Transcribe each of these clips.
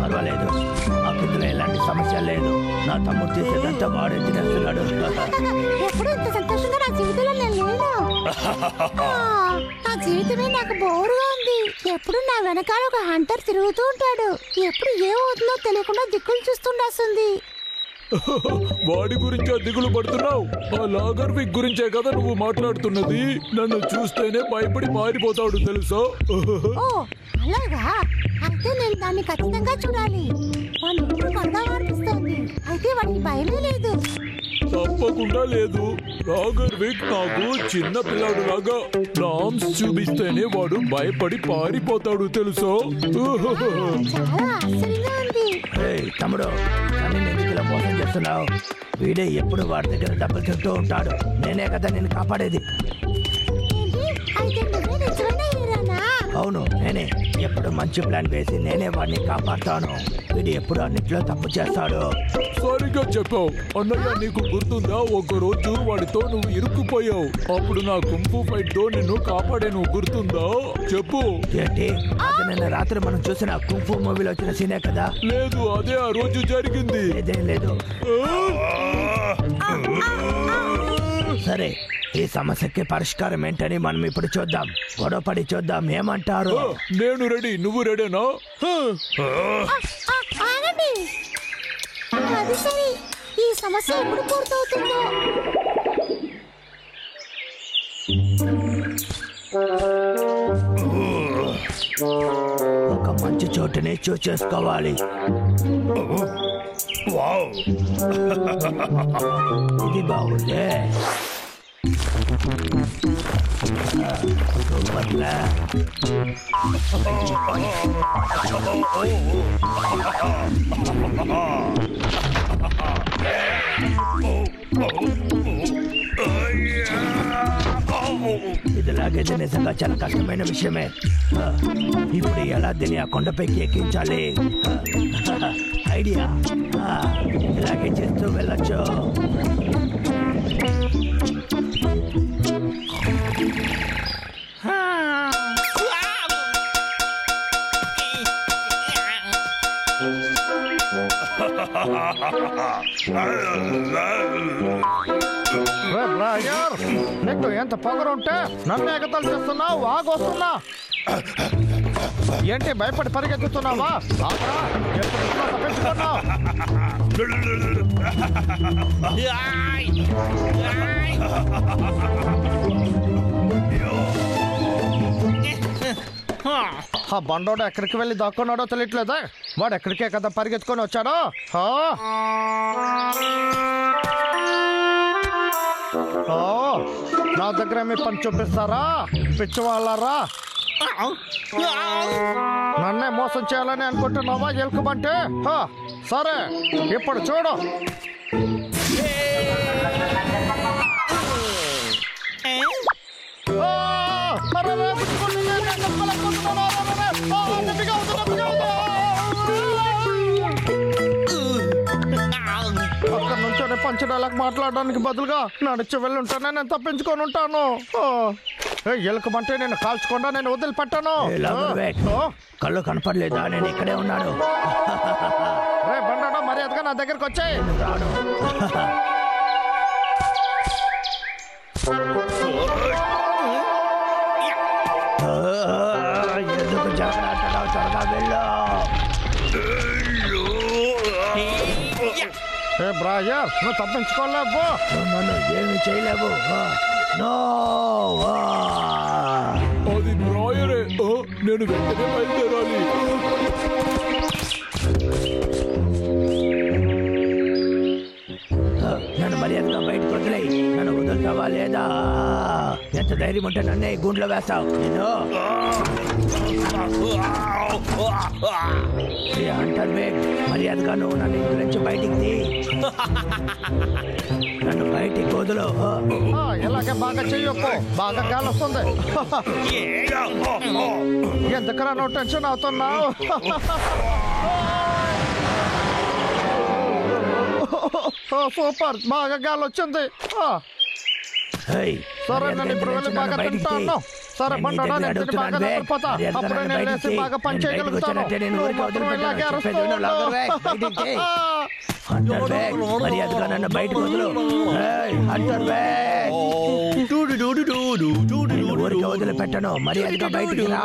పర్వాలేదు, మాకు ఇందులో ఎలాంటి సమస్య లేదు. నా తమ్ముడు చేసేదంతా వాడే తినేస్తున్నాడు. ఎప్పుడు ఇంత సంతోషంగా నా జీవితంలో నేను లేను. నా జీవితమే నాకు బోరుగా ఉంది. ఎప్పుడు నా వెనకాల ఒక హంటర్ తిరుగుతూ ఉంటాడు. ఎప్పుడు ఏమవుతుందో తెలియకుండా దిక్కులు చూస్తుండాల్సింది. వాడి గురించే దిగులు పడుతున్నావు? ఆ లాగర్విక్ గురించే కదా నువ్వు మాట్లాడుతున్నది? నన్ను చూస్తేనే భయపడి మారిపోతాడు తెలుసా? ఓ అలాగా? అయితే నేను దాన్ని ఖచ్చితంగా చూడాలి. వాడిని కొడగా అనిపిస్తోంది. అయితే వాడికి భయమే లేదు. తప్పకుండా లేదు. లాగర్విక్ నాకు చిన్న పిల్లాడు లాగా నామ్స్ చూపిస్తేనే వాడు భయపడి పారిపోతాడు తెలుసా? చాలా ఆశ్చర్యంగా ఉంది. తమ్ముడు, కానీ నేను ఇలా మోసం చేస్తున్నావు. వీడే ఎప్పుడు వాడి దగ్గర డబ్బులు చెప్తూ ఉంటాడు. నేనే కదా నేను కాపాడేది. అవును, నేనే. ఎప్పుడు మంచి ప్లాన్ వేసి నేనే వాడిని కాపాడుతాను. వీడు ఎప్పుడు అన్నిట్లో తప్పు చేస్తాడు. సరిగ్గా చెప్పావు అన్నయ్య. నీకు గుర్తుందా, ఒక రోజు వాడితో నువ్వు ఇరుక్కుపోయావు. అప్పుడు నా కుంఫు ఫైట్ తో నిన్ను కాపాడాను, గుర్తుందా? చెప్పు. ఏంటి? అది నిన్న రాత్రి మనం చూసిన కుంఫు మూవీలో వచ్చిన సీనే కదా? లేదు, అదే ఆ రోజు జరిగింది. ఇదేం లేదు. సరే, ఈ సమస్యకి పరిష్కారం ఏంటని మనం ఇప్పుడు చూద్దాం. గొడవపడి చూద్దాం, ఏమంటారు? నేను రెడీ, నువ్వు రెడీనా? అది సరే, ఈ సమస్య ఎప్పుడు పూర్తవుతుందో? ఒక మంచి చోటుని చూస్ చేసుకోవాలి. ఇది బాగుంది. ఇదిలాగైతే నిజంగా చాలా కష్టమైన విషయమే. ఇప్పుడు ఎలా దీన్ని ఆ కొండపైకి ఎక్కించాలి? ఐడియా, ఇలాగే చేస్తూ వెళ్ళొచ్చు. నీకు ఎంత పొగరుంటే నన్ను ఎగతాలు చేస్తున్నావు? ఆగొస్తున్నా. ఏంటి భయపడి పరిగెత్తుతున్నావా? తప్పించుకున్నావు. ఆ బండోడు ఎక్కడికి వెళ్ళి దాక్కున్నాడో తెలియట్లేదా? వాడు ఎక్కడికే కదా పరిగెత్తుకొని వచ్చాడో. నా దగ్గర మీ పని చూపిస్తారా పిచ్చివాళ్ళారా? నన్నే మోసం చేయాలని అనుకుంటున్నావా ఎలుకబంటే? సరే, ఇప్పుడు చూడు. అక్కడ నుంచి పంచడాలకు మాట్లాడడానికి బదులుగా నడిచి వెళ్ళుంటానే నేను తప్పించుకొని ఉంటాను. ఎలుకమంటే నేను కాల్చకుండా నేను వదిలిపెట్టాను. కళ్ళు కనపడలేదా? నేను ఇక్కడే ఉన్నాను. రే బండాడో, మర్యాదగా నా దగ్గరకు వచ్చాయి. ఎందుకు జాగ్రత్తగా త్వరగా వెళ్ళు. బ్రాయర్, నువ్వు తప్పించుకోలేవు. నన్ను ఏమి చేయలేవు. అది బ్రాయరే. నేను వెంటనే బయలుదేరాలి. నన్ను మర్యాదగా బయటకు వదిలేయి. నన్ను వదులుతావా లేదా? ఎంత ధైర్యం ఉంటే నన్నే గుండ్లో వేస్తావు. నేను అంటారు, మర్యాదగా నువ్వు నన్ను ఇంటి నుంచి బయటికి తీ. నన్ను బయటికి వదులు. ఇలాగే బాగా చెయ్యొప్పు. బాగా గాలి వస్తుంది. ఎందుకరా నువ్వు టెన్షన్ అవుతున్నావు? సూపర్ బాగా గాలి వచ్చింది. ఏయ్, సరే మర్యాదగా నేను ఇప్పుడు వెళ్ళి నన్ను బాగా బయటికి తింటాను. సరే నేను బండోడా, నీ నేను దగ్గర తిని బాగా అడుగుతున్నాను, నిద్రపోతా. మర్యాదగా అప్పుడే నన్ను నేను బయటికి లేచి బాగా పని నేను బయటికి చేయగలుగుతాను. వచ్చానంటే నేను నువ్వు ఊరికే మాత్రం వదిలిపెట్టాను. ఇలాగే అరుస్తూ చెప్పేది విను, ఉండు. లాగర్ బ్యాగ్, బయటికి. హంటర్ బ్యాగ్, మర్యాదగా నన్ను బయటకు వదులు. ఏయ్, హంటర్ బ్యాగ్, నిన్ను ఊరికే వదిలిపెట్టను. మర్యాదగా బయటికి రా.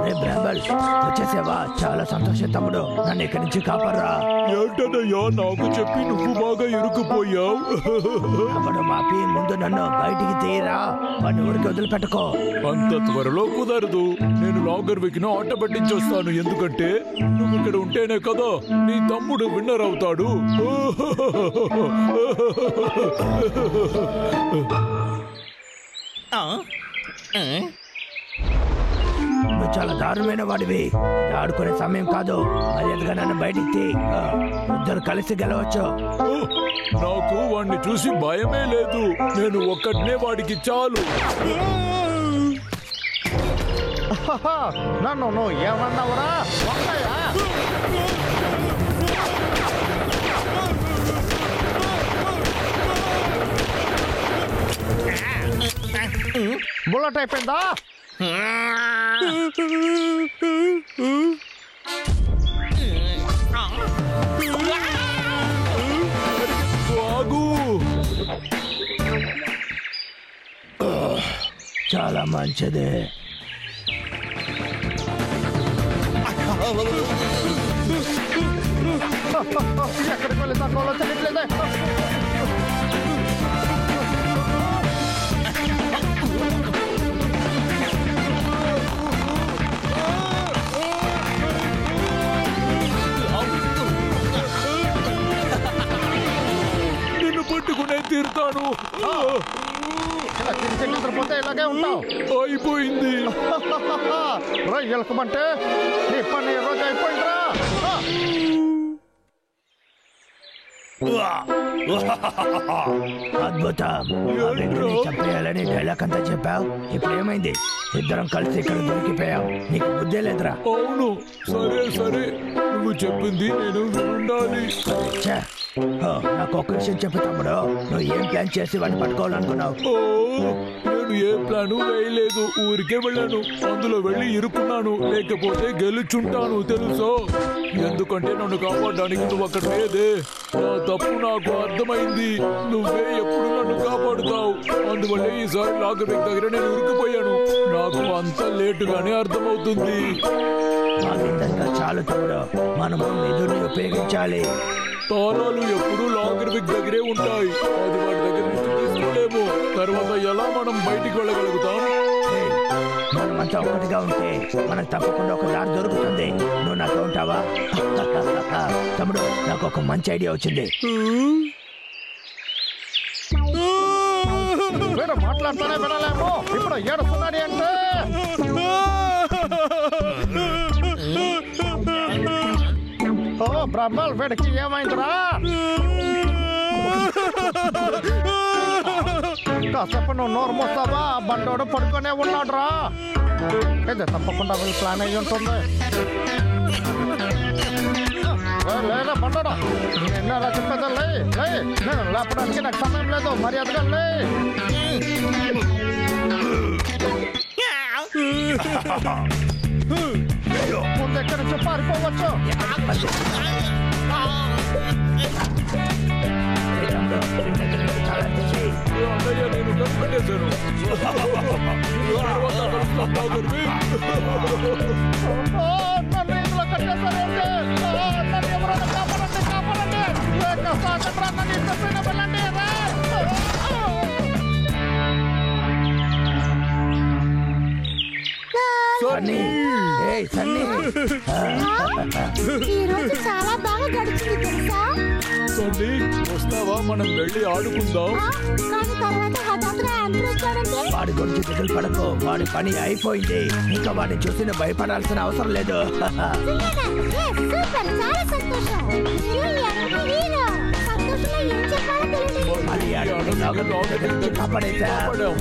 రే బ్రాంబల్, వచ్చేసావా? చాలా సంతోషం తమ్ముడు. నన్ను ఇక్కడి నుంచి కాపాడరా. ఏంటనయ్యా నాకు చెప్పి నువ్వు బాగా ఇరుక్కుపోయావు? అప్పుడు మాపి ముందు నన్ను బయటికి తీయరా. వాడిని ఊరికి వదిలిపెట్టుకో. అంత త్వరలో కుదరదు. నేను లాగర్ వికిన ఆట పట్టించొస్తాను. ఎందుకంటే నువ్వు ఇక్కడ ఉంటేనే కదా నీ తమ్ముడు విన్నర్ అవుతాడు. నువ్వు చాలా దారుణమైన వాడివి. ఇది ఆడుకునే సమయం కాదు. మర్యాదగా నన్ను బయటికి తీ. ఇద్దరు కలిసి గెలవచ్చు. నాకు వాడిని చూసి భయమే లేదు. నేను ఒక్కడనే వాడికి చాలు. నన్ను నువ్వు ఏమన్నావురా? ఒక్కయ్యా? బుల్లెట్ అయిపోయిందా? ఆగు. చాలా మంచిది. ఎక్కడికి వెళ్ళి తక్కువలో తెలియట్లేదే. నిన్ను పట్టుకునే తీరుతాను. ఇలా తిరిగి నిద్రపోతే ఇలాగే ఉంటావు. అయిపోయింది. రొయ్యలకమంటే నీ పని ఈ రోజు అయిపోయిందిరా. అద్భుతం. ఆ వ్యక్తిని చంపేయాలని డైలాగ్ అంతా చెప్పావు. ఇప్పుడు ఏమైంది? ఇద్దరం కలిసి ఇక్కడ దొరికిపోయాం. నీకు బుద్ధే లేదురా. అవును, సరే సరే, నువ్వు చెప్పింది నేను వినుండాలి. ఛే, నాకు ఒక విషయం చెప్పు తమ్ముడు. నువ్వు ఏం ప్లాన్ చేసి వాడిని పట్టుకోవాలనుకున్నావు? ఓ, నేను ఏ ప్లాను వేయలేదు. ఊరికే వెళ్ళాను. అందులో వెళ్ళి ఇరుక్కున్నాను. లేకపోతే గెలుచుంటాను తెలుసా? ఎందుకంటే నన్ను కాపాడడానికి నువ్వు అక్కడ లేదే. నా తప్పు నాకు అర్థమైంది. నువ్వే ఎప్పుడు నన్ను కాపాడుతావు. అందువల్ల ఈసారి లాగర్ బ్యాగ్ దగ్గర నేను ఇరుక్కుపోయాను. నాకు అంత లేటుగానే అర్థమవుతుంది. మాకింకా చాలు తమ్ముడు. మనము నిధుల్ని ఉపయోగించాలి. తాళాలు ఎప్పుడూ లాగర్ బ్యాగ్ దగ్గరే ఉంటాయి. అది వాడి దగ్గర నుంచి తీసుకోలేము. తర్వాత ఎలా మనం బయటికి వెళ్ళగలుగుతాం? ఏయ్, మనమంతా ఒక్కటిగా ఉంటే మనకు తప్పకుండా ఒక దారి దొరుకుతుంది. నువ్వు నాతో ఉంటావా? తమ్ముడు, నాకు ఒక మంచి ఐడియా వచ్చింది. వీడు మాట్లాడుతూనే వినలేము. ఇప్పుడు ఏడుస్తున్నాడు అంటే ఓ బ్రహ్మల్, వీడికి ఏమైందిరా? కాసేపు నువ్వు నోరు మూస్తావా? బండోడు పడుకునే ఉన్నాడురా. ఇది తప్పకుండా వీళ్ళు ప్లాన్ అయ్యి ఉంటుంది. లేదా బండోడా, నిన్న చెప్పేదా? లే లే, నేను లేపడానికి నాకు సమయం లేదు. మర్యాదగా లే. ముందు ఎక్కడి నుంచి పారిపోవచ్చు. ఏయ్ తమ్ముడు, వీడి దగ్గర నుంచి చాలా తీసేయ్. అన్నయ్య, నేను కనిపెట్టేశాను. తర్వాత కలుస్తాం లాగర్ బ్యాగ్. నన్ను ఇందులో కట్టేశారేంటి? నన్ను ఎవరైనా కాపాడండి, కాపాడండి. లేక సాగట్రా, నన్ను ఇంతపైన వెళ్ళండి. సన్నీ, ఏయ్ సన్నీ. ఈ రోజు చాలా బాగా గడిచింది తెలుసా? సన్నీ, వస్తావా? మనం వెళ్ళి ఆడుకుందాం. కానీ తర్వాత హఠాత్తుగా ఆంధ్ర వచ్చాడంటే వాడి గురించి దిగులు పడకు. వాడి పని అయిపోయింది. ఇంకా వాడిని చూసి భయపడాల్సిన అవసరం లేదు. సూపర్, చాలా సంతోషం. మీరు ఎంత హీరో. సంతోషంలో ఏం చెప్పాలో తెలియదు. మళ్ళీ ఆడు లాగర్ బ్యాగ్ దగ్గర నుంచి కాపాడేశా. కాపాడాం.